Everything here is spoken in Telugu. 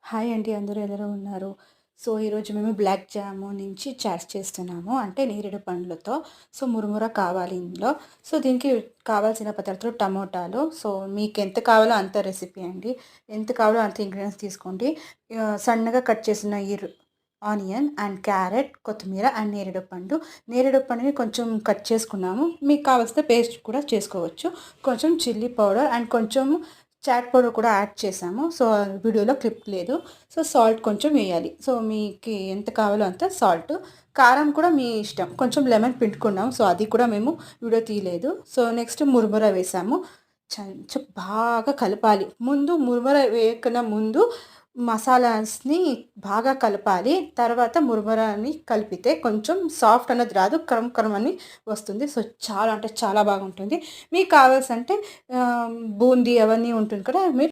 హాయ్ అండి. అందరూ ఎలా ఉన్నారు? సో, ఈరోజు మేము బ్లాక్ జాము నుంచి చాట్స్ చేస్తున్నాము. అంటే నేరేడు పండ్లతో. సో, మురుముర కావాలి ఇందులో. సో, దీనికి కావాల్సిన పదార్థాలు టమోటాలు. సో, మీకెంత కావాలో అంత రెసిపీ అండి. ఎంత కావాలో అంత ఇంగ్రీడియెంట్స్ తీసుకోండి. సన్నగా కట్ చేసిన ఆనియన్ అండ్ క్యారెట్, కొత్తిమీర అండ్ నేరేడు పండు. నేరేడు పండుని కొంచెం కట్ చేసుకున్నాము. మీకు కావాల్సిన పేస్ట్ కూడా చేసుకోవచ్చు. కొంచెం చిల్లీ పౌడర్ అండ్ కొంచెం చాట్ పౌడర్ కూడా యాడ్ చేసాము. సో, వీడియోలో క్లిప్ లేదు. సో, సాల్ట్ కొంచెం వేయాలి. సో, మీకు ఎంత కావాలో అంత సాల్ట్. కారం కూడా మీ ఇష్టం. కొంచెం లెమన్ పిండుకున్నాం. సో, అది కూడా మేము వీడియో తీయలేదు. సో, నెక్స్ట్ మురుముర వేసాము. కొంచెం బాగా కలపాలి. మురుముర వేయకన్నా ముందు మసాలాస్ని బాగా కలపాలి. తర్వాత మురుమురని కలిపితే కొంచెం సాఫ్ట్ అన్నది రాదు. కరం కరం అని వస్తుంది. సో, చాలా అంటే చాలా బాగుంటుంది. మీకు కావాల్సంటే బూందీ అవన్నీ ఉంటుంది కదా! మీరు